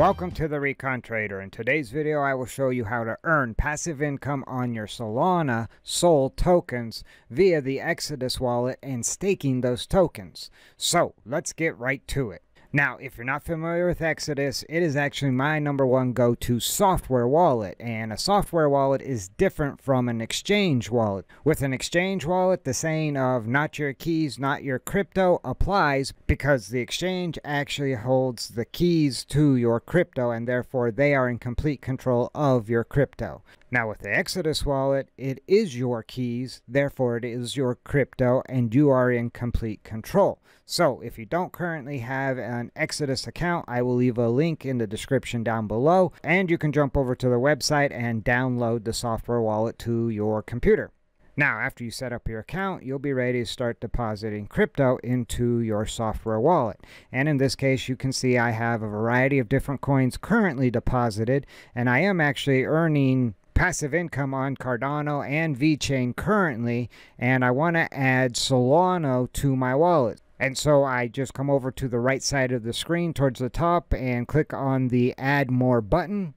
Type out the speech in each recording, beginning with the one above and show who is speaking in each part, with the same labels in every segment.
Speaker 1: Welcome to the Recon Trader. In today's video I will show you how to earn passive income on your Solana Sol tokens via the Exodus wallet and staking those tokens. So let's get right to it. Now, if you're not familiar with Exodus, it is actually my #1 go-to software wallet, and a software wallet is different from an exchange wallet. With an exchange wallet, the saying of not your keys, not your crypto applies because the exchange actually holds the keys to your crypto and therefore they are in complete control of your crypto. Now with the Exodus wallet, it is your keys, therefore it is your crypto and you are in complete control. So if you don't currently have an Exodus account, I will leave a link in the description down below and you can jump over to the website and download the software wallet to your computer. Now after you set up your account, you'll be ready to start depositing crypto into your software wallet. And in this case, you can see I have a variety of different coins currently deposited, and I am actually earning passive income on Cardano and VeChain currently, and I want to add Solana to my wallet. And so I just come over to the right side of the screen towards the top and click on the Add More button.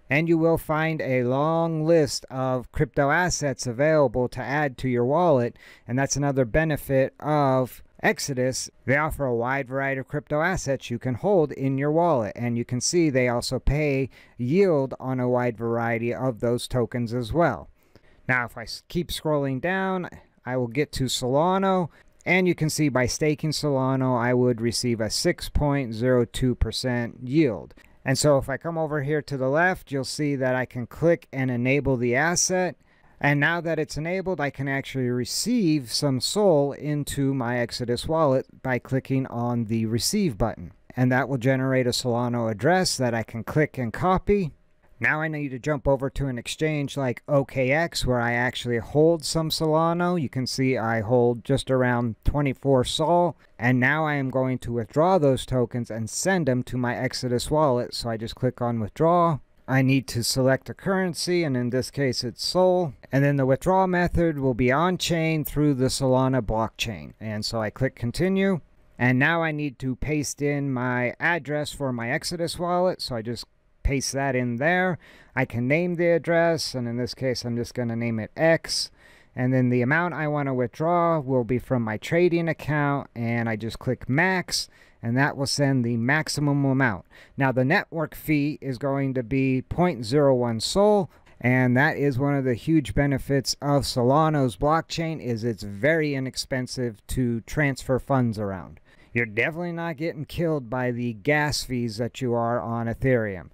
Speaker 1: And you will find a long list of crypto assets available to add to your wallet. And that's another benefit of Exodus. They offer a wide variety of crypto assets you can hold in your wallet. And you can see they also pay yield on a wide variety of those tokens as well. Now, if I keep scrolling down, I will get to Solana. And you can see by staking Solana, I would receive a 6.02% yield. And so if I come over here to the left, you'll see that I can click and enable the asset. And now that it's enabled, I can actually receive some SOL into my Exodus wallet by clicking on the receive button. And that will generate a Solana address that I can click and copy. Now I need to jump over to an exchange like OKX where I actually hold some Solana. You can see I hold just around 24 SOL. And now I am going to withdraw those tokens and send them to my Exodus wallet. So I just click on withdraw. I need to select a currency, and in this case it's SOL. And then the withdrawal method will be on-chain through the Solana blockchain. And so I click continue. And now I need to paste in my address for my Exodus wallet. So I just paste that in there. I can name the address, and in this case I'm just going to name it X, and then the amount I want to withdraw will be from my trading account, and I just click max, and that will send the maximum amount. Now the network fee is going to be 0.01 SOL, and that is one of the huge benefits of Solana's blockchain, is it's very inexpensive to transfer funds around. You're definitely not getting killed by the gas fees that you are on Ethereum.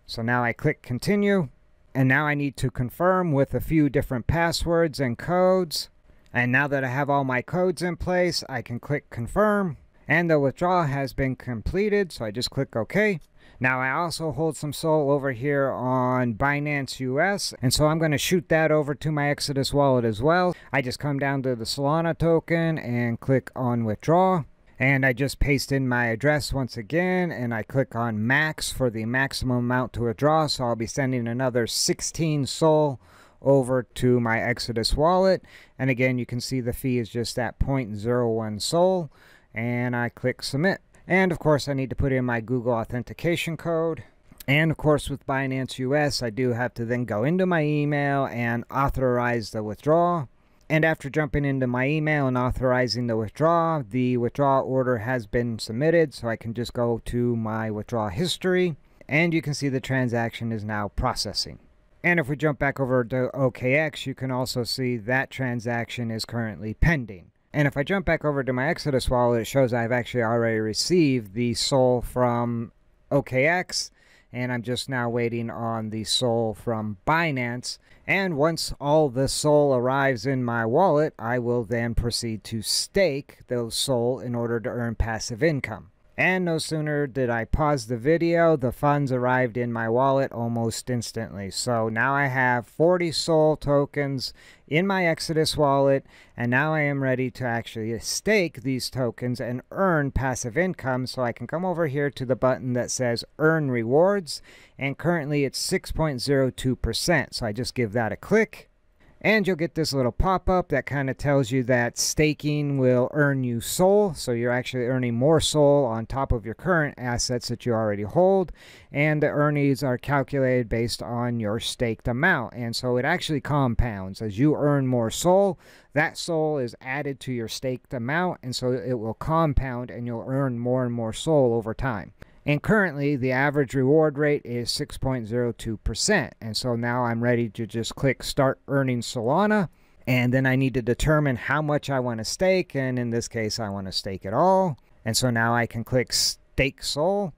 Speaker 1: So now I click continue, and now I need to confirm with a few different passwords and codes. And now that I have all my codes in place, I can click confirm, and the withdrawal has been completed, so I just click OK. Now I also hold some SOL over here on Binance US, and so I'm going to shoot that over to my Exodus wallet as well. I just come down to the Solana token and click on withdraw. And I just paste in my address once again, and I click on max for the maximum amount to withdraw. So I'll be sending another 16 SOL over to my Exodus wallet. And again, you can see the fee is just at 0.01 SOL. And I click submit. And of course, I need to put in my Google authentication code. And of course, with Binance US, I do have to then go into my email and authorize the withdrawal. And after jumping into my email and authorizing the withdrawal order has been submitted, so I can just go to my withdrawal history, and you can see the transaction is now processing. And if we jump back over to OKX, you can also see that transaction is currently pending. And if I jump back over to my Exodus wallet, it shows I've actually already received the SOL from OKX, and I'm just now waiting on the SOL from Binance. And once all the SOL arrives in my wallet, I will then proceed to stake those SOL in order to earn passive income. And no sooner did I pause the video, the funds arrived in my wallet almost instantly. So now I have 40 SOL tokens in my Exodus wallet, and now I am ready to actually stake these tokens and earn passive income. So I can come over here to the button that says earn rewards, and currently it's 6.02%. So I just give that a click. And you'll get this little pop-up that kind of tells you that staking will earn you SOL. So you're actually earning more SOL on top of your current assets that you already hold. And the earnings are calculated based on your staked amount. And so it actually compounds. As you earn more SOL, that SOL is added to your staked amount. And so it will compound and you'll earn more and more SOL over time. And currently, the average reward rate is 6.02%. And so now I'm ready to just click Start Earning Solana. And then I need to determine how much I want to stake. And in this case, I want to stake it all. And so now I can click Stake SOL.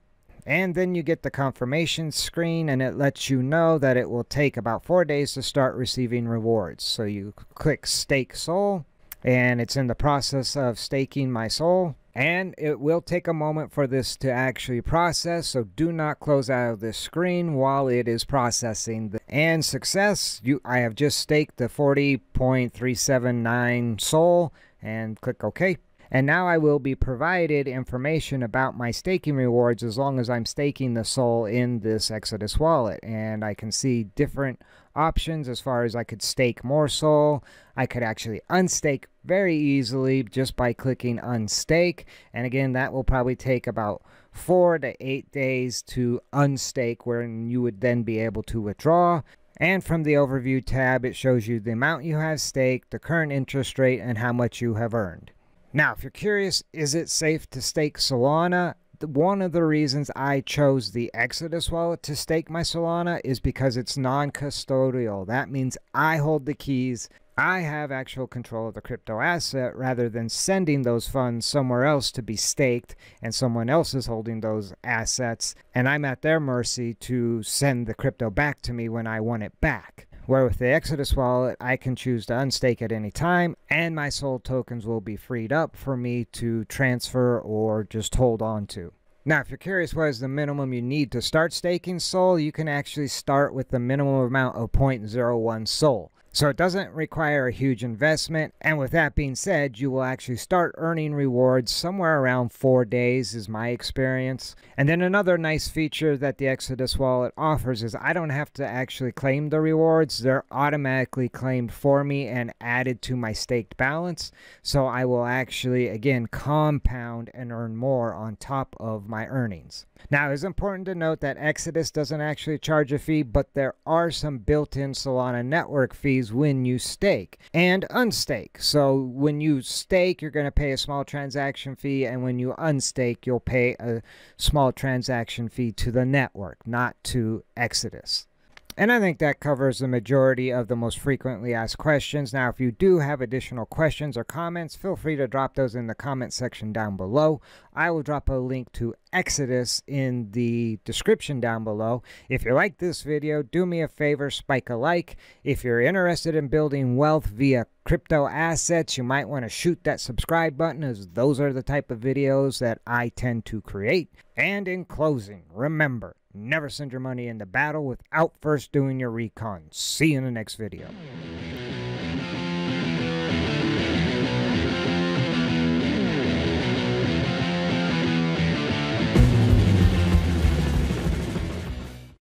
Speaker 1: And then you get the confirmation screen, and it lets you know that it will take about 4 days to start receiving rewards. So you click Stake SOL, and it's in the process of staking my SOL. And it will take a moment for this to actually process, so do not close out of this screen while it is processing. And success, I have just staked the 40.379 SOL, and click OK. And now I will be provided information about my staking rewards as long as I'm staking the SOL in this Exodus wallet. And I can see different options as far as I could stake more SOL. I could actually unstake very easily just by clicking unstake. And again, that will probably take about 4 to 8 days to unstake, where you would then be able to withdraw. And from the overview tab, it shows you the amount you have staked, the current interest rate, and how much you have earned. Now, if you're curious, is it safe to stake Solana? One of the reasons I chose the Exodus wallet to stake my Solana is because it's non-custodial. That means I hold the keys. I have actual control of the crypto asset rather than sending those funds somewhere else to be staked and someone else is holding those assets and I'm at their mercy to send the crypto back to me when I want it back. Where with the Exodus wallet, I can choose to unstake at any time, and my SOL tokens will be freed up for me to transfer or just hold on to. Now, if you're curious what is the minimum you need to start staking SOL, you can actually start with the minimum amount of 0.01 SOL. So it doesn't require a huge investment, and with that being said, you will actually start earning rewards somewhere around 4 days is my experience. And then another nice feature that the Exodus wallet offers is I don't have to actually claim the rewards. They're automatically claimed for me and added to my staked balance. So I will actually, again, compound and earn more on top of my earnings. Now, it's important to note that Exodus doesn't actually charge a fee, but there are some built-in Solana network fees when you stake and unstake. So when you stake, you're going to pay a small transaction fee, and when you unstake, you'll pay a small transaction fee to the network, not to Exodus. And I think that covers the majority of the most frequently asked questions. Now, if you do have additional questions or comments, feel free to drop those in the comment section down below. I will drop a link to Exodus in the description down below. If you like this video, do me a favor, spike a like. If you're interested in building wealth via crypto assets, you might want to shoot that subscribe button, as those are the type of videos that I tend to create. And in closing, remember, never send your money into battle without first doing your recon. See you in the next video.